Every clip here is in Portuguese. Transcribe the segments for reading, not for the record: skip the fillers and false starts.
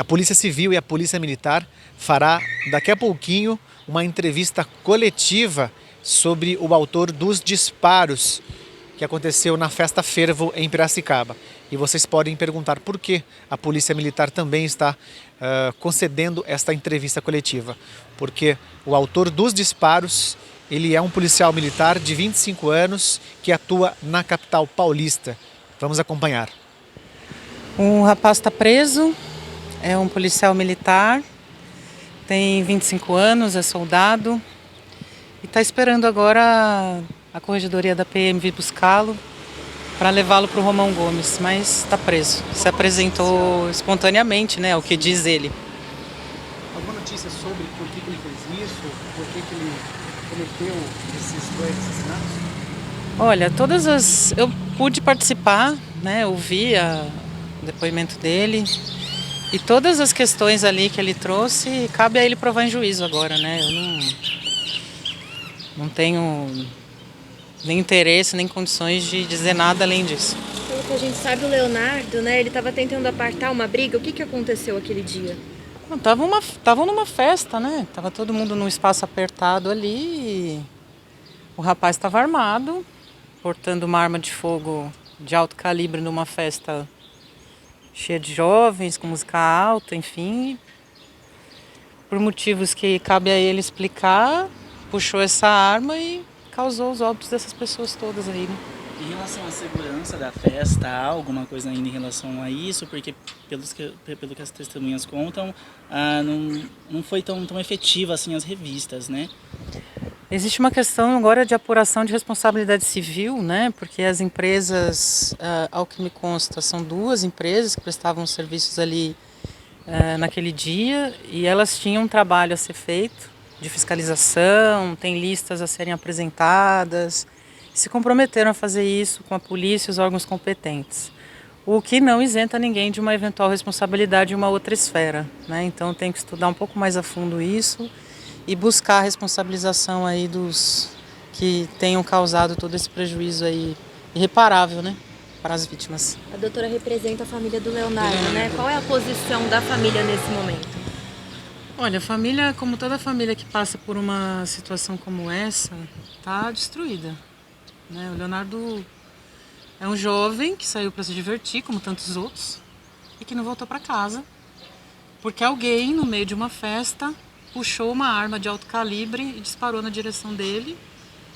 Polícia Civil e a Polícia Militar fará daqui a pouquinho uma entrevista coletiva sobre o autor dos disparos que aconteceu na Festa Fervo em Piracicaba. E vocês podem perguntar por que a Polícia Militar também está concedendo esta entrevista coletiva. Porque o autor dos disparos, ele é um policial militar de 25 anos que atua na capital paulista. Vamos acompanhar. O rapaz está preso, é um policial militar, tem 25 anos, é soldado e está esperando agora a corregedoria da PM vir buscá-lo para levá-lo para o Romão Gomes, mas está preso. Se apresentou espontaneamente, né, o que diz ele. Alguma notícia sobre por que ele fez isso, por que ele cometeu esses dois assassinatos? Olha, eu pude participar, né, ouvi o depoimento dele e todas as questões ali que ele trouxe, cabe a ele provar em juízo agora, né? Eu não tenho nem interesse, nem condições de dizer nada além disso. Pelo que a gente sabe, o Leonardo, né, ele estava tentando apartar uma briga. O que aconteceu aquele dia? Estavam numa festa, né? Tava todo mundo num espaço apertado ali e o rapaz estava armado, portando uma arma de fogo de alto calibre numa festa cheia de jovens, com música alta, enfim. Por motivos que cabe a ele explicar, puxou essa arma e causou os óbitos dessas pessoas todas aí, né? Em relação à segurança da festa, há alguma coisa ainda em relação a isso? Porque, pelo que as testemunhas contam, não foi tão efetiva assim as revistas, né? Existe uma questão agora de apuração de responsabilidade civil, né? Porque as empresas, ao que me consta, são duas empresas que prestavam serviços ali naquele dia e elas tinham um trabalho a ser feito de fiscalização, tem listas a serem apresentadas, se comprometeram a fazer isso com a polícia e os órgãos competentes. O que não isenta ninguém de uma eventual responsabilidade em uma outra esfera, né? Então tem que estudar um pouco mais a fundo isso e buscar a responsabilização aí dos que tenham causado todo esse prejuízo aí irreparável, né, para as vítimas. A doutora representa a família do Leonardo, né? Qual é a posição da família nesse momento? Olha, a família, como toda família que passa por uma situação como essa, está destruída, né? O Leonardo é um jovem que saiu para se divertir, como tantos outros, e que não voltou para casa, porque alguém, no meio de uma festa, puxou uma arma de alto calibre e disparou na direção dele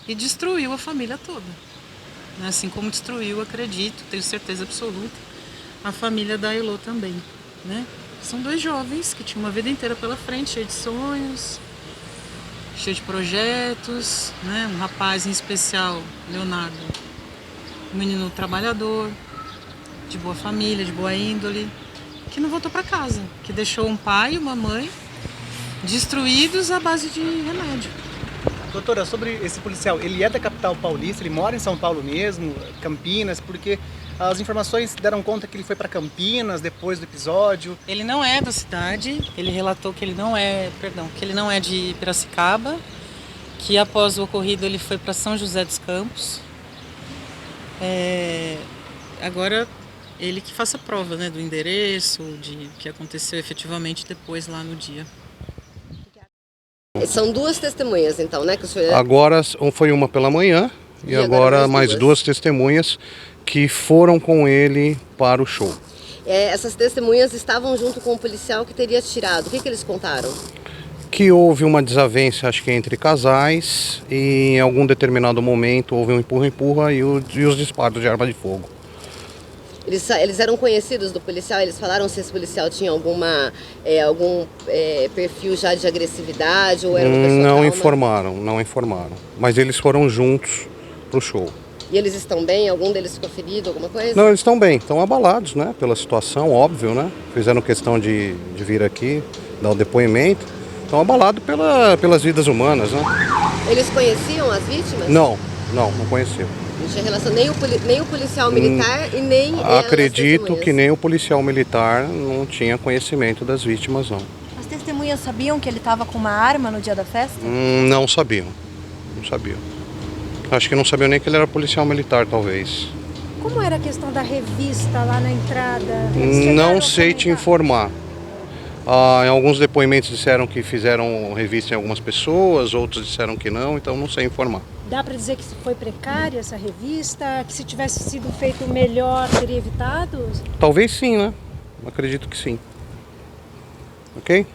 e destruiu a família toda. Assim como destruiu, acredito, tenho certeza absoluta, a família da Elô também, né? São dois jovens que tinham uma vida inteira pela frente, cheio de sonhos, cheio de projetos, né? Um rapaz em especial, Leonardo, um menino trabalhador, de boa família, de boa índole, que não voltou para casa, que deixou um pai e uma mãe destruídos à base de remédio. Doutora, sobre esse policial, ele é da capital paulista, ele mora em São Paulo mesmo, Campinas, porque as informações deram conta que ele foi para Campinas depois do episódio. Ele não é da cidade, ele relatou que ele não é de Piracicaba, que após o ocorrido ele foi para São José dos Campos. Agora ele que faça prova, né, do endereço, de que aconteceu efetivamente depois lá no dia. São duas testemunhas, então, né? Que o senhor... Agora foi uma pela manhã e agora mais duas testemunhas que foram com ele para o show. Essas testemunhas estavam junto com o policial que teria atirado. O que eles contaram? Que houve uma desavença, acho que entre casais, e em algum determinado momento houve um empurra-empurra e os disparos de arma de fogo. Eles eram conhecidos do policial? Eles falaram se esse policial tinha algum perfil já de agressividade ou era uma pessoa calma? Não informaram. Mas eles foram juntos pro show. E eles estão bem? Algum deles ficou ferido, alguma coisa? Não, eles estão bem, estão abalados, né? Pela situação, óbvio, né? Fizeram questão de vir aqui, dar o depoimento. Estão abalados pelas vidas humanas, né? Eles conheciam as vítimas? Não conheciam. Não tinha relação nem o policial militar e nem acredito que nem o policial militar não tinha conhecimento das vítimas, não. As testemunhas sabiam que ele estava com uma arma no dia da festa? Não sabiam. Acho que não sabiam nem que ele era policial militar, talvez. Como era a questão da revista lá na entrada? Não sei te informar. Em alguns depoimentos disseram que fizeram revista em algumas pessoas, outros disseram que não, então não sei informar. Dá para dizer que foi precária essa revista, que se tivesse sido feito melhor teria evitado? Talvez sim, né? Acredito que sim. Ok?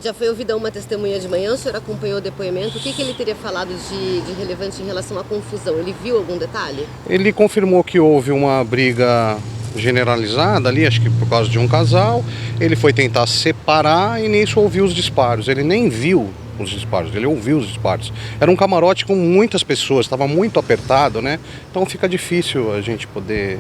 Já foi ouvida uma testemunha de manhã, o senhor acompanhou o depoimento. O que ele teria falado de relevante em relação à confusão? Ele viu algum detalhe? Ele confirmou que houve uma briga generalizada ali, acho que por causa de um casal. Ele foi tentar separar e nisso ouviu os disparos. Ele nem viu os disparos, ele ouviu os disparos. Era um camarote com muitas pessoas, estava muito apertado, né? Então fica difícil a gente poder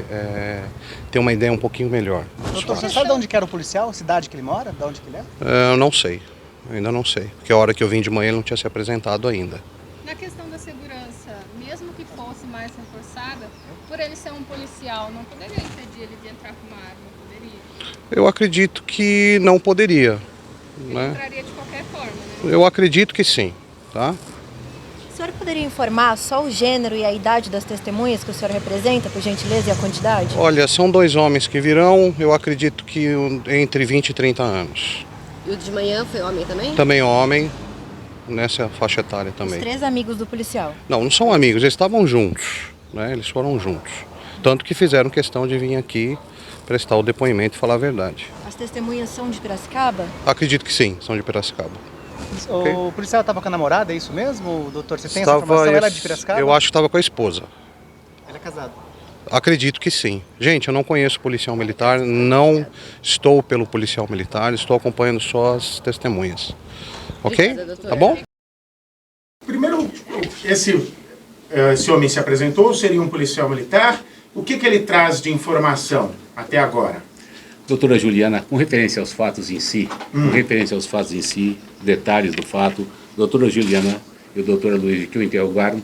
ter uma ideia um pouquinho melhor. Doutor, você sabe de onde que era o policial, cidade que ele mora, de onde que ele é? Eu não sei, ainda não sei, porque a hora que eu vim de manhã ele não tinha se apresentado ainda. Na questão da segurança, mesmo que fosse mais reforçada, por ele ser um policial, não poderia impedir ele de entrar com uma arma, poderia? Eu acredito que não poderia. Ele Né? entraria de qualquer forma, né? Eu acredito que sim, tá? O senhor poderia informar só o gênero e a idade das testemunhas que o senhor representa, por gentileza, e a quantidade? Olha, são 2 homens que virão, eu acredito que entre 20 e 30 anos. E o de manhã foi homem também? Também homem, nessa faixa etária Os também. 3 amigos do policial. Não são amigos, eles estavam juntos, né? Eles foram juntos. Tanto que fizeram questão de vir aqui prestar o depoimento e falar a verdade. As testemunhas são de Piracicaba? Acredito que sim, são de Piracicaba. Okay. O policial estava com a namorada, é isso mesmo, doutor? Você tem essa informação? Ela é de Piracicaba? Eu acho que estava com a esposa. Ele é casado? Acredito que sim. Gente, eu não conheço policial militar, não estou pelo policial militar, estou acompanhando só as testemunhas. Ok? Obrigada, doutor. Tá bom? Primeiro, esse homem se apresentou, seria um policial militar. O que ele traz de informação até agora? Doutora Juliana, com referência aos fatos em si, detalhes do fato, doutora Juliana e o doutor Luiz, que o interrogaram,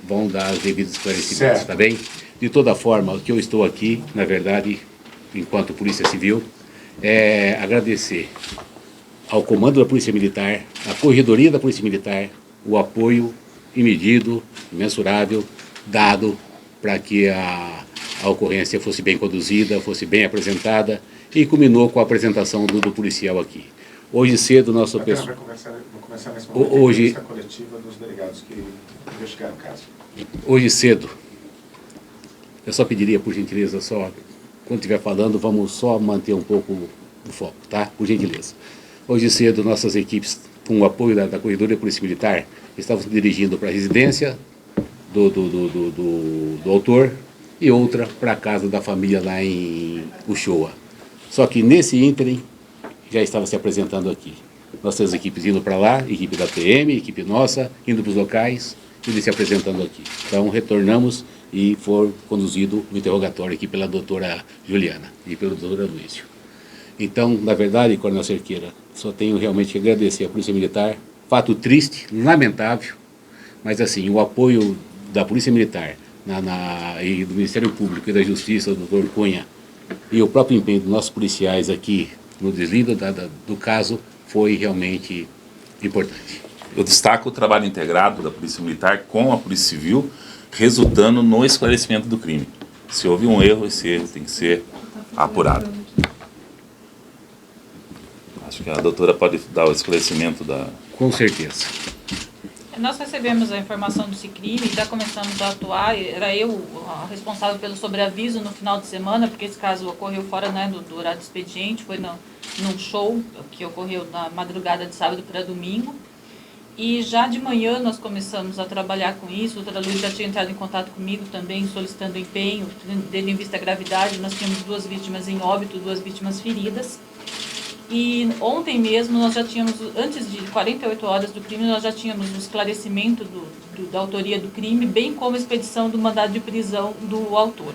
vão dar os devidos esclarecimentos, tá bem? De toda forma, o que eu estou aqui, na verdade, enquanto Polícia Civil, é agradecer ao comando da Polícia Militar, à Corredoria da Polícia Militar, o apoio imedido, imensurável, dado para que a ocorrência fosse bem conduzida, fosse bem apresentada e culminou com a apresentação do policial aqui. Hoje cedo, nosso pessoal... Vou começar nesse momento hoje, a coletiva dos delegados que investigaram o caso. Hoje cedo, eu só pediria, por gentileza, quando estiver falando, vamos só manter um pouco o foco, tá? Por gentileza. Hoje cedo, nossas equipes, com o apoio da Corredoria da Polícia Militar, estavam se dirigindo para a residência do autor e outra para a casa da família lá em Uchoa. Só que nesse ínterim já estava se apresentando aqui. Nossas equipes indo para lá, equipe da PM, equipe nossa, indo para os locais e se apresentando aqui. Então retornamos e foi conduzido o interrogatório aqui pela doutora Juliana e pelo doutor Luísio. Então, na verdade, Coronel Cerqueira, só tenho realmente que agradecer à Polícia Militar. Fato triste, lamentável, mas assim, o apoio da Polícia Militar e do Ministério Público e da Justiça, do doutor Cunha, e o próprio empenho dos nossos policiais aqui no deslindo do caso foi realmente importante. Eu destaco o trabalho integrado da Polícia Militar com a Polícia Civil, resultando no esclarecimento do crime. Se houve um erro, esse erro tem que ser apurado. Acho que a doutora pode dar o esclarecimento da... Com certeza. Nós recebemos a informação desse crime, já começamos a atuar. Era eu responsável pelo sobreaviso no final de semana, porque esse caso ocorreu fora, né, do horário do expediente, foi num show que ocorreu na madrugada de sábado para domingo. E já de manhã nós começamos a trabalhar com isso. O doutor Luiz já tinha entrado em contato comigo também, solicitando empenho, tendo em vista a gravidade. Nós tínhamos 2 vítimas em óbito, 2 vítimas feridas. E ontem mesmo nós já tínhamos, antes de 48 horas do crime, nós já tínhamos o esclarecimento da autoria do crime, bem como a expedição do mandado de prisão do autor.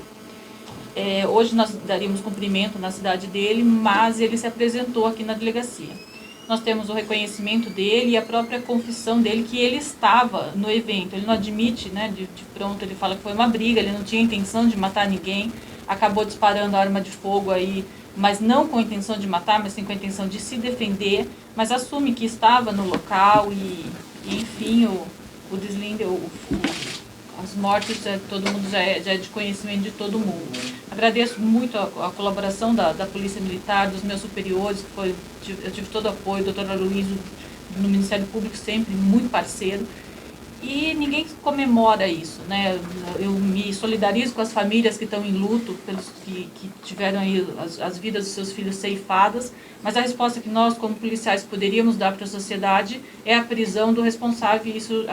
Hoje nós daríamos cumprimento na cidade dele, mas ele se apresentou aqui na delegacia. Nós temos o reconhecimento dele e a própria confissão dele que ele estava no evento. Ele não admite, né, de pronto, ele fala que foi uma briga, ele não tinha intenção de matar ninguém, acabou disparando a arma de fogo aí, mas não com a intenção de matar, mas sim com a intenção de se defender, mas assume que estava no local e enfim, o deslinde, as mortes, todo mundo já é de conhecimento de todo mundo. Agradeço muito a colaboração da Polícia Militar, dos meus superiores, eu tive todo o apoio, o doutor Aloysio no Ministério Público sempre muito parceiro. E ninguém comemora isso, né? Eu me solidarizo com as famílias que estão em luto, pelos que tiveram aí as vidas dos seus filhos ceifadas, mas a resposta que nós, como policiais, poderíamos dar para a sociedade é a prisão do responsável, e isso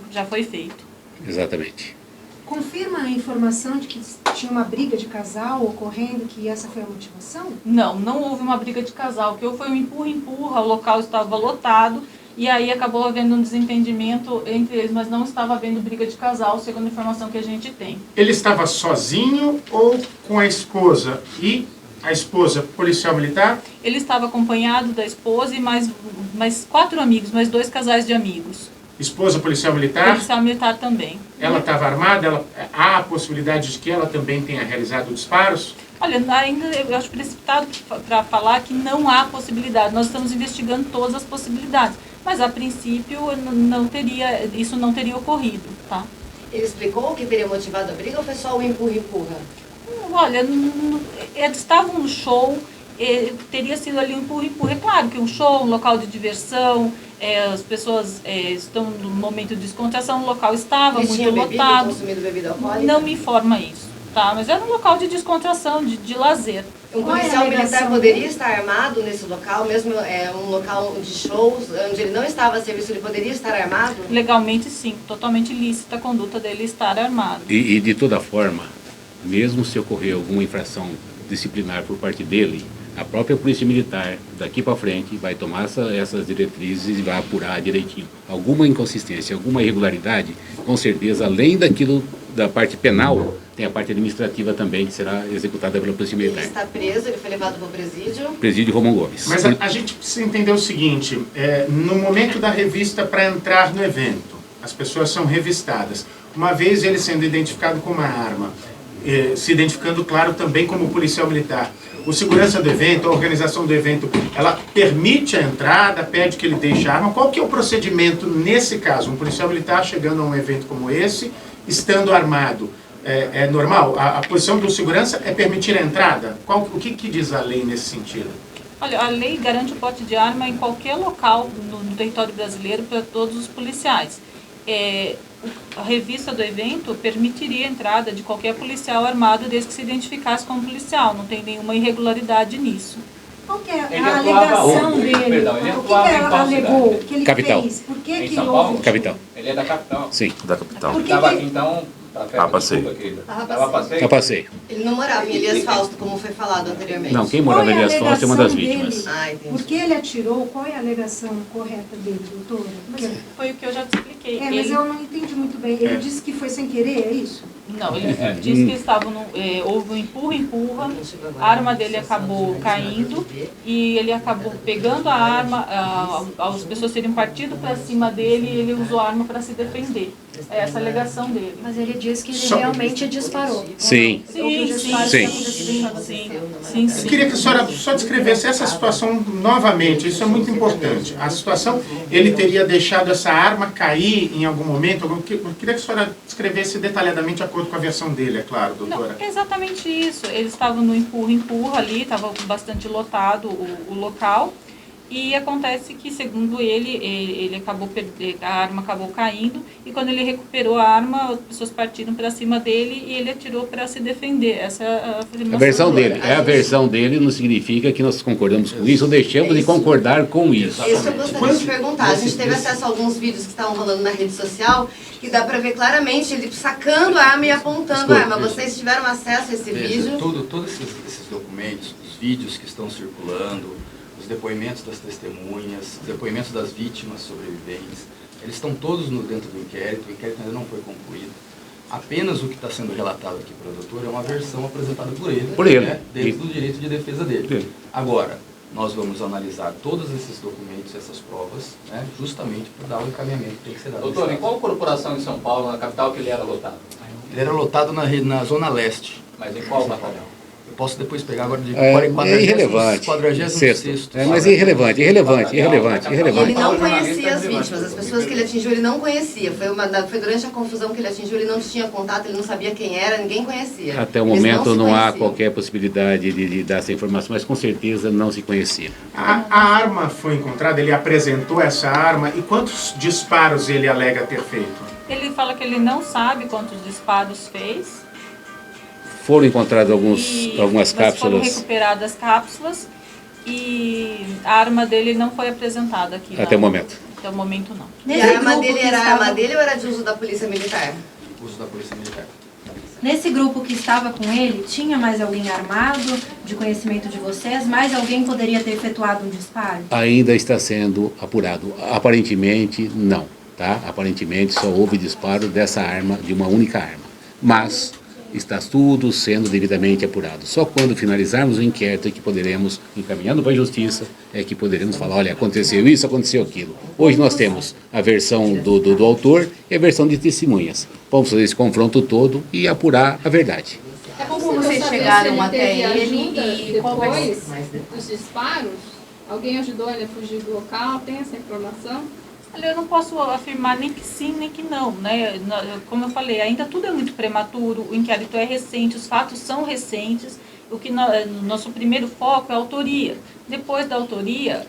já foi feito. Exatamente. Confirma a informação de que tinha uma briga de casal ocorrendo, que essa foi a motivação? Não houve uma briga de casal. O que houve foi um empurra-empurra, o local estava lotado, e aí acabou havendo um desentendimento entre eles, mas não estava havendo briga de casal, segundo a informação que a gente tem. Ele estava sozinho ou com a esposa? E a esposa, policial militar? Ele estava acompanhado da esposa e mais 4 amigos, mais 2 casais de amigos. Esposa, policial militar? Policial militar também. Ela estava armada? Há a possibilidade de que ela também tenha realizado disparos? Olha, ainda eu acho precipitado para falar que não há possibilidade. Nós estamos investigando todas as possibilidades. Mas, a princípio, isso não teria ocorrido, tá? Ele explicou o que teria motivado a briga ou foi só o empurra-empurra? Olha, eles estavam no show, teria sido ali um empurra-empurra. É claro que um show, um local de diversão, as pessoas estão no momento de descontração, o local estava muito lotado. Consumido bebida alcoólica? Não me informa isso, tá? Mas era um local de descontração, de lazer. Um policial militar poderia estar armado nesse local, mesmo um local de shows, onde ele não estava a serviço, ele poderia estar armado? Legalmente sim, totalmente lícita a conduta dele estar armado. E de toda forma, mesmo se ocorrer alguma infração disciplinar por parte dele, a própria Polícia Militar, daqui para frente, vai tomar essas diretrizes e vai apurar direitinho. Alguma inconsistência, alguma irregularidade, com certeza, além daquilo da parte penal, tem a parte administrativa também, que será executada pela Polícia Militar. Ele está preso, ele foi levado para o presídio? Presídio Romão Gomes. Mas a gente precisa entender o seguinte, no momento da revista para entrar no evento, as pessoas são revistadas. Uma vez ele sendo identificado com uma arma, se identificando, claro, também como policial militar, o segurança do evento, a organização do evento, ela permite a entrada, pede que ele deixe a arma. Qual que é o procedimento nesse caso? Um policial militar chegando a um evento como esse, estando armado, é normal? A posição do segurança é permitir a entrada? O que diz a lei nesse sentido? Olha, a lei garante o porte de arma em qualquer local no território brasileiro para todos os policiais. A revista do evento permitiria a entrada de qualquer policial armado desde que se identificasse como policial. Não tem nenhuma irregularidade nisso. Qual que é a alegação dele? Perdão, ele o que ele alegou? O que ele Capital. fez? Por que Em que São houve? Paulo? Capital. Ele é da capital. Sim. Da capital. Por que Estava que- aqui então... passeio. Estava passeio? Eu passei. Ele não morava em Elias Fausto, como foi falado anteriormente? Não, quem morava em Elias Fausto é uma das vítimas. Por que ele atirou? Qual é a alegação correta dele, doutora? Porque... Foi o que eu já te expliquei. mas eu não entendi muito bem. Ele disse que foi sem querer, é isso? Não, ele disse que houve um empurra-empurra, a arma dele acabou caindo e ele acabou pegando a arma, as pessoas teriam partido para cima dele e ele usou a arma para se defender. É essa a alegação dele. Mas ele diz que ele realmente disparou. Sim. Sim. Eu queria que a senhora só descrevesse essa situação novamente, isso é muito importante. A situação, ele teria deixado essa arma cair em algum momento? Eu queria que a senhora descrevesse detalhadamente de acordo com a versão dele, é claro, doutora. Não, é exatamente isso. Eles estavam no empurra-empurra ali, estava bastante lotado o local. E acontece que, segundo ele acabou a arma acabou caindo e quando ele recuperou a arma, as pessoas partiram para cima dele e ele atirou para se defender. Essa é a versão dele. A versão dele não significa que nós concordamos com isso ou deixamos de concordar com isso. Isso eu gostaria de perguntar. A gente teve acesso a alguns vídeos que estavam rolando na rede social que dá para ver claramente ele sacando a arma e apontando a arma. Vocês tiveram acesso a esse vídeo? Todos esses documentos, os vídeos que estão circulando, os depoimentos das testemunhas, os depoimentos das vítimas sobreviventes, eles estão todos dentro do inquérito, o inquérito ainda não foi concluído. Apenas o que está sendo relatado aqui para o doutor é uma versão apresentada por ele. Né, dentro do direito de defesa dele. Agora, nós vamos analisar todos esses documentos, essas provas, né, justamente para dar o encaminhamento que tem que ser dado. Doutor, em qual corporação em São Paulo, na capital, que ele era lotado? Ele era lotado na Zona Leste. Mas em qual batalhão? Posso depois pegar agora de É irrelevante. 46º. Mas irrelevante. Ele não conhecia as vítimas, as pessoas que ele atingiu ele não conhecia. Foi durante a confusão que ele atingiu, ele não tinha contato, ele não sabia quem era, ninguém conhecia. Até o momento não há qualquer possibilidade de dar essa informação, mas com certeza não se conhecia. A arma foi encontrada, ele apresentou essa arma e quantos disparos ele alega ter feito? Ele fala que ele não sabe quantos disparos fez. Foram encontradas algumas cápsulas. Foram recuperadas cápsulas e a arma dele não foi apresentada aqui. Até o momento. Até o momento não. E a arma dele era arma dele ou era de uso da polícia militar? Uso da polícia militar. Nesse grupo que estava com ele, tinha mais alguém armado, de conhecimento de vocês? Mais alguém poderia ter efetuado um disparo? Ainda está sendo apurado. Aparentemente, não. Tá? Aparentemente, só houve disparo dessa arma, de uma única arma. Mas está tudo sendo devidamente apurado. Só quando finalizarmos o inquérito é que poderemos, encaminhando para a justiça, é que poderemos falar, olha, aconteceu isso, aconteceu aquilo. Hoje nós temos a versão do autor e a versão de testemunhas. Vamos fazer esse confronto todo e apurar a verdade. É como vocês chegaram até ele e qual depois dos disparos? Alguém ajudou ele a fugir do local? Tem essa informação? Olha, eu não posso afirmar nem que sim, nem que não, né? Como eu falei, ainda tudo é muito prematuro, o inquérito é recente, os fatos são recentes, o que nosso primeiro foco é a autoria. Depois da autoria,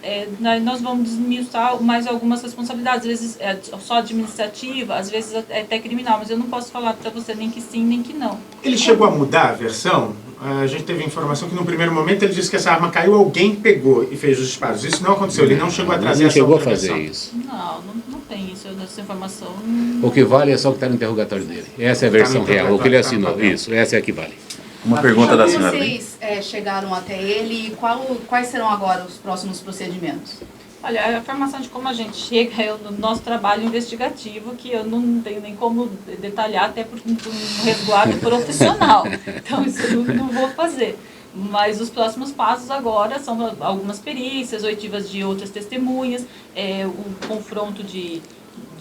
nós vamos desmiuçar mais algumas responsabilidades, às vezes é só administrativa, às vezes é até criminal, mas eu não posso falar para você nem que sim, nem que não. Ele chegou a mudar a versão? A gente teve informação que no primeiro momento ele disse que essa arma caiu, alguém pegou e fez os disparos. Isso não aconteceu, ele não chegou a trazer essa chegou a versão. fazer isso. Não tem isso, essa informação. O que vale é só o que está no interrogatório dele. Essa é a versão real, o que ele assinou. Isso, essa é a que vale. Uma pergunta da senhora. Vocês chegaram até ele e quais serão agora os próximos procedimentos? Olha, a informação de como a gente chega é o nosso trabalho investigativo, que eu não tenho nem como detalhar, até por um resguardo profissional. Então, isso eu não vou fazer. Mas os próximos passos agora são algumas perícias, oitivas de outras testemunhas, o confronto de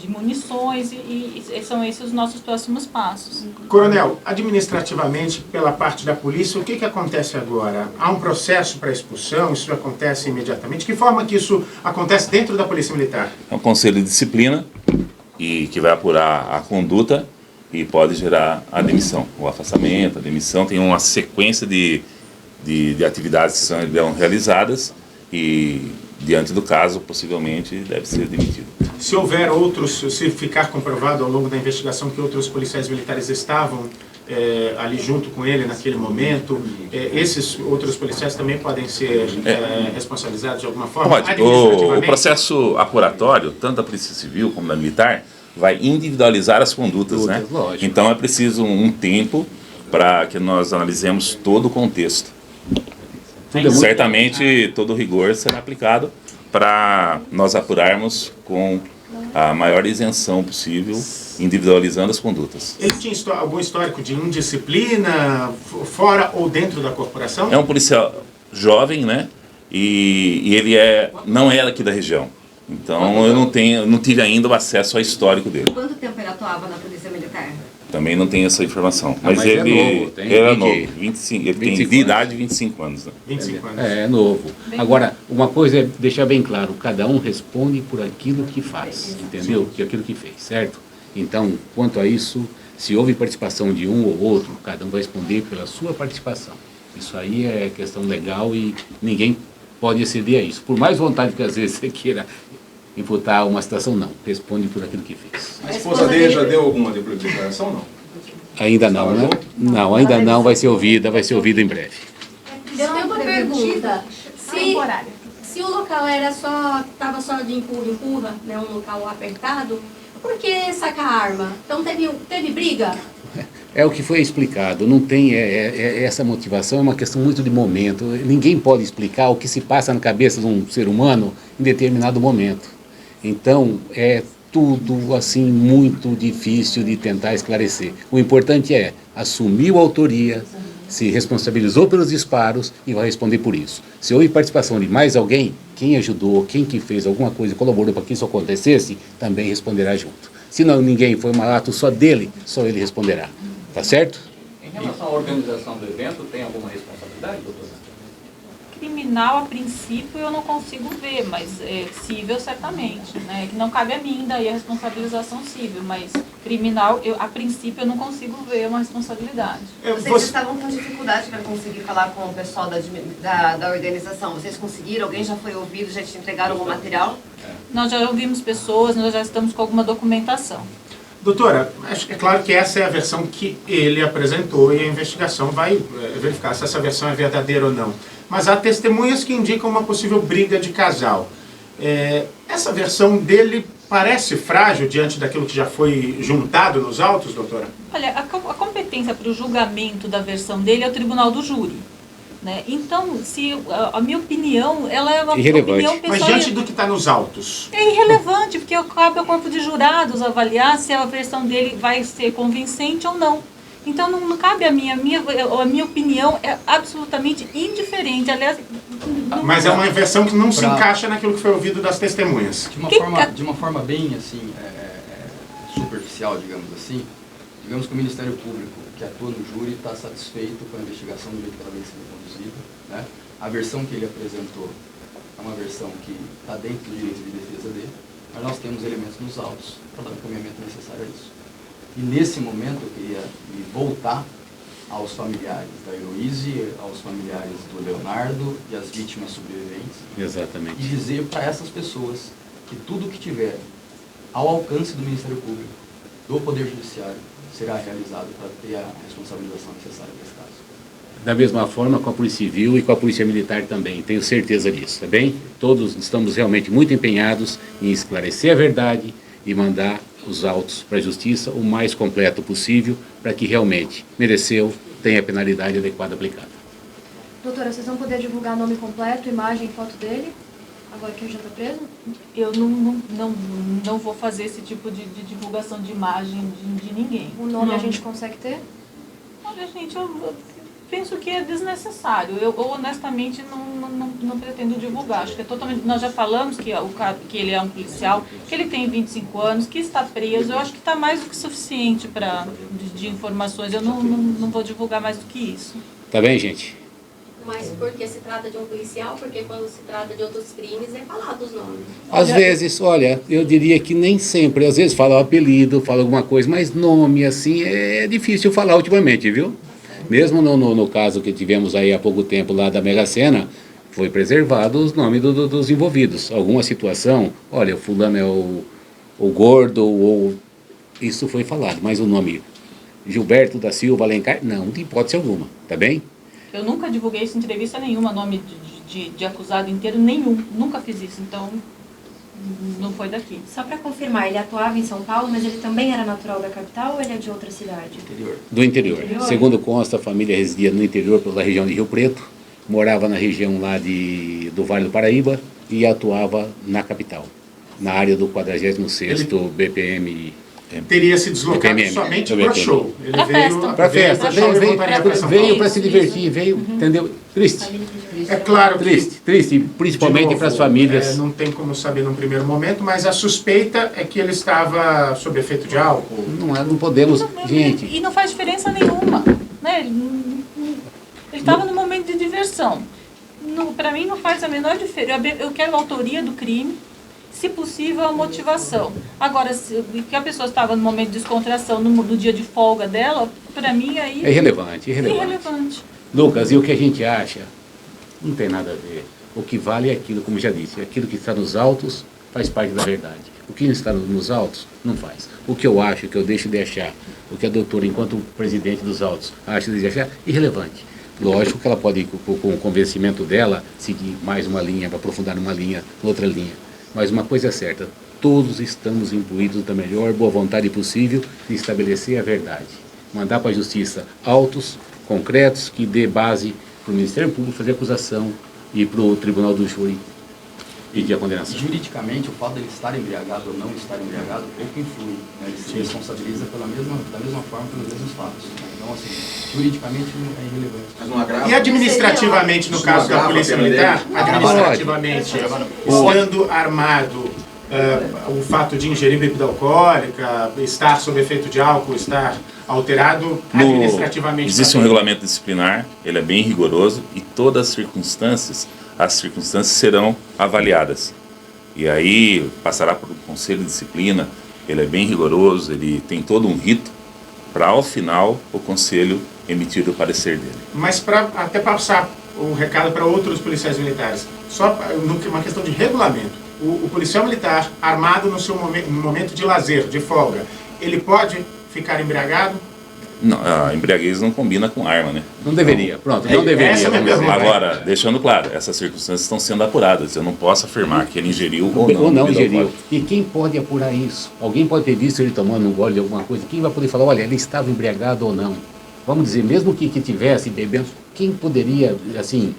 munições e são esses os nossos próximos passos. Coronel, administrativamente, pela parte da polícia, o que acontece agora? Há um processo para expulsão? Isso acontece imediatamente? De que forma que isso acontece dentro da Polícia Militar? É um conselho de disciplina e que vai apurar a conduta e pode gerar a demissão, o afastamento, a demissão. Tem uma sequência de atividades que serão realizadas e, diante do caso, possivelmente deve ser demitido. Se houver outros, se ficar comprovado ao longo da investigação que outros policiais militares estavam ali junto com ele naquele momento, esses outros policiais também podem ser responsabilizados de alguma forma? Pode. O processo apuratório, tanto da Polícia Civil como da Militar, vai individualizar as condutas, né? Lógico. Então é preciso um tempo para que nós analisemos todo o contexto. Certamente todo o rigor será aplicado para nós apurarmos com a maior isenção possível, individualizando as condutas. Ele tinha algum histórico de indisciplina, fora ou dentro da corporação? É um policial jovem, né? E ele não é aqui da região. Então eu não tive ainda o acesso ao histórico dele. Quanto tempo ele atuava na Polícia Militar? Também não tenho essa informação. Mas ele é novo. 25, ele tem de idade 25 anos. Né? 25 anos. É novo. Agora, uma coisa é deixar bem claro, cada um responde por aquilo que faz, entendeu? Que aquilo que fez, certo? Então, quanto a isso, se houve participação de um ou outro, cada um vai responder pela sua participação. Isso aí é questão legal e ninguém pode exceder a isso. Por mais vontade que às vezes você queira imputar uma situação, não. Responde por aquilo que fez. A esposa dele já deu alguma declaração, não? Ainda não, né? Não, ainda não. Vai ser ouvida em breve. Eu tenho uma pergunta. Se o local estava só de empurra, né, um local apertado, por que sacar a arma? Então teve briga? É o que foi explicado, não tem essa motivação, é uma questão muito de momento. Ninguém pode explicar o que se passa na cabeça de um ser humano em determinado momento. Então, é tudo assim muito difícil de tentar esclarecer. O importante é assumiu a autoria, se responsabilizou pelos disparos e vai responder por isso. Se houve participação de mais alguém, quem ajudou, quem que fez alguma coisa, colaborou para que isso acontecesse, também responderá junto. Se não ninguém foi um ato só dele, só ele responderá. Tá certo? Em relação à organização do evento, tem alguma responsabilidade? responsabilidade, doutora? Criminal, a princípio, eu não consigo ver, mas cível, certamente, né? Que não cabe a mim daí a responsabilização cível, mas criminal, a princípio, eu não consigo ver uma responsabilidade. Vocês estavam com dificuldade para conseguir falar com o pessoal da organização. Vocês conseguiram? Alguém já foi ouvido? Já te entregaram algum material? Nós já ouvimos pessoas, nós já estamos com alguma documentação. Doutora, é claro que essa é a versão que ele apresentou e a investigação vai verificar se essa versão é verdadeira ou não. Mas há testemunhas que indicam uma possível briga de casal. Essa versão dele parece frágil diante daquilo que já foi juntado nos autos, doutora? Olha, a competência para o julgamento da versão dele é o tribunal do júri. Né? Então, se a minha opinião, ela é uma opinião pessoal. Mas diante do que está nos autos? É irrelevante, porque cabe ao corpo de jurados avaliar se a versão dele vai ser convincente ou não. Então, não cabe a minha opinião é absolutamente indiferente. Aliás, mas é uma versão que não se encaixa naquilo que foi ouvido das testemunhas. De uma forma bem assim, superficial, digamos assim, digamos que o Ministério Público, que atua no júri, está satisfeito com a investigação do jeito que ela vem sendo conduzida. Né? A versão que ele apresentou é uma versão que está dentro do direito de defesa dele, mas nós temos elementos nos autos para dar o encaminhamento necessário a isso. E nesse momento eu queria me voltar aos familiares da Heloíse, aos familiares do Leonardo e às vítimas sobreviventes. Exatamente. E dizer para essas pessoas que tudo que tiver ao alcance do Ministério Público, do Poder Judiciário, será realizado para ter a responsabilização necessária para esse caso. Da mesma forma com a Polícia Civil e com a Polícia Militar também, tenho certeza disso, tá bem? Todos estamos realmente muito empenhados em esclarecer a verdade e mandar os autos para a Justiça o mais completo possível para que realmente mereceu, tenha a penalidade adequada aplicada. Doutora, vocês vão poder divulgar nome completo, imagem e foto dele? Agora que ele já está preso? Eu não vou fazer esse tipo de divulgação de imagem de ninguém. O nome a gente consegue ter? Olha, gente, eu penso que é desnecessário. Eu honestamente não pretendo divulgar. Acho que é totalmente. Nós já falamos que ele é um policial, que ele tem 25 anos, que está preso. Eu acho que está mais do que suficiente de informações. Eu não vou divulgar mais do que isso. Tá bem, gente? Mas porque se trata de um policial, porque quando se trata de outros crimes é falado os nomes. Às vezes, olha, eu diria que nem sempre. Às vezes fala o apelido, fala alguma coisa, mas nome, assim, é difícil falar ultimamente, viu? Mesmo no caso que tivemos aí há pouco tempo lá da Mega Sena, foi preservado os nomes dos envolvidos. Alguma situação, olha, o fulano é o gordo, ou isso foi falado, mas o nome Gilberto da Silva Alencar, não, de hipótese alguma, tá bem? Eu nunca divulguei isso em entrevista nenhuma, nome de acusado inteiro nenhum. Nunca fiz isso, então não foi daqui. Só para confirmar, ele atuava em São Paulo, mas ele também era natural da capital ou ele é de outra cidade? Do interior. Segundo consta, a família residia no interior, pela região de Rio Preto, morava na região lá do Vale do Paraíba e atuava na capital, na área do 46º BPM. Teria se deslocado somente para show. Ele veio para festa, veio para se divertir, veio, entendeu? Triste. É claro que, triste, principalmente para as famílias. Não tem como saber num primeiro momento, mas a suspeita é que ele estava sob efeito de álcool. Não podemos, gente. E não faz diferença nenhuma, né? Ele estava no momento de diversão. Para mim não faz a menor diferença. Eu quero a autoria do crime. Se possível, a motivação. Agora, que a pessoa estava no momento de descontração, no dia de folga dela, para mim aí... É irrelevante. Lucas, e o que a gente acha? Não tem nada a ver. O que vale é aquilo, como já disse, aquilo que está nos autos faz parte da verdade. O que não está nos autos, não faz. O que eu acho, o que eu deixo de achar, o que a doutora, enquanto presidente dos autos, acha de achar, irrelevante. Lógico que ela pode, com o convencimento dela, seguir mais uma linha, para aprofundar uma linha, outra linha. Mas uma coisa é certa, todos estamos imbuídos da melhor boa vontade possível de estabelecer a verdade. Mandar para a Justiça autos concretos que dê base para o Ministério Público fazer acusação e para o Tribunal do Júri pedir a condenação. Juridicamente, o fato de ele estar embriagado ou não estar embriagado pouco influi. Né? Ele se responsabiliza da mesma forma pelos mesmos fatos. Né? Então, assim, juridicamente é irrelevante. E administrativamente, no caso da Polícia Militar, administrativamente, estando armado, o fato de ingerir bebida alcoólica, estar sob efeito de álcool, estar alterado administrativamente. Existe um regulamento disciplinar, ele é bem rigoroso e todas as circunstâncias serão avaliadas. E aí passará por um conselho de disciplina, ele é bem rigoroso, ele tem todo um rito para ao final o conselho emitir o parecer dele. Mas até passar o recado para outros policiais militares, só uma questão de regulamento. O policial militar armado no seu momento de lazer, de folga, ele pode ficar embriagado? Não, a embriaguez não combina com arma, né? Não deveria, pronto, não deveria. Agora, deixando claro, essas circunstâncias estão sendo apuradas. Eu não posso afirmar que ele ingeriu ou não ingeriu. E quem pode apurar isso? Alguém pode ter visto ele tomando um gole de alguma coisa. Quem vai poder falar, olha, ele estava embriagado ou não? Vamos dizer, mesmo que tivesse bebendo, quem poderia, assim,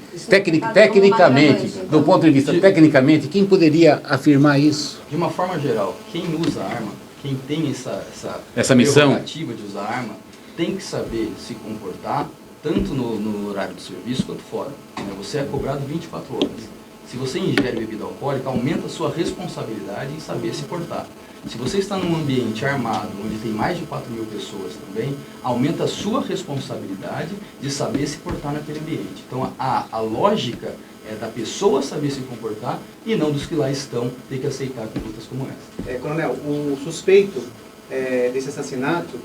tecnicamente, do ponto de vista tecnicamente, quem poderia afirmar isso? De uma forma geral, quem usa arma, quem tem essa missão prerrogativa de usar arma, tem que saber se comportar, tanto no horário do serviço quanto fora. Você é cobrado 24 horas. Se você ingere bebida alcoólica, aumenta a sua responsabilidade em saber se portar. Se você está num ambiente armado, onde tem mais de 4.000 pessoas também, aumenta a sua responsabilidade de saber se portar naquele ambiente. Então, a lógica é da pessoa saber se comportar e não dos que lá estão ter que aceitar condutas como essa. Coronel, o suspeito desse assassinato,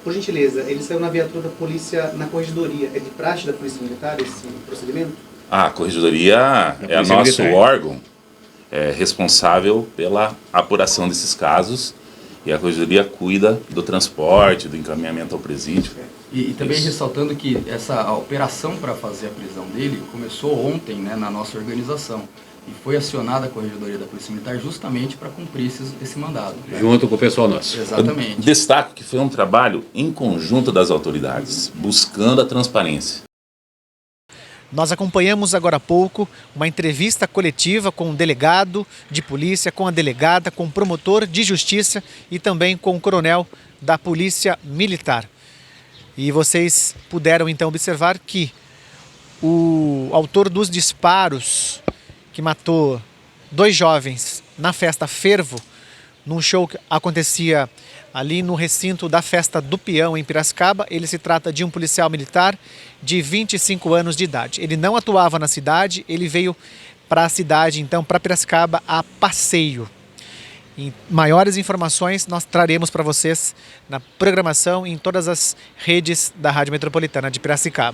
por gentileza, ele saiu na viatura da polícia na corregedoria. É de praxe da Polícia Militar esse procedimento? A corregedoria é nosso órgão responsável pela apuração desses casos e a corregedoria cuida do transporte, do encaminhamento ao presídio. E também ressaltando que a operação para fazer a prisão dele começou ontem, né, na nossa organização. E foi acionada a Corregedoria da Polícia Militar justamente para cumprir esse mandado. Né? Junto com o pessoal nosso. Exatamente. Eu destaco que foi um trabalho em conjunto das autoridades, buscando a transparência. Nós acompanhamos agora há pouco uma entrevista coletiva com o delegado de polícia, com a delegada, com o promotor de justiça e também com o coronel da Polícia Militar. E vocês puderam então observar que o autor dos disparos que matou 2 jovens na festa Fervo, num show que acontecia ali no recinto da Festa do Peão, em Piracicaba, ele se trata de um policial militar de 25 anos de idade. Ele não atuava na cidade, ele veio para a cidade, então, para Piracicaba, a passeio. E maiores informações nós traremos para vocês na programação em todas as redes da Rádio Metropolitana de Piracicaba.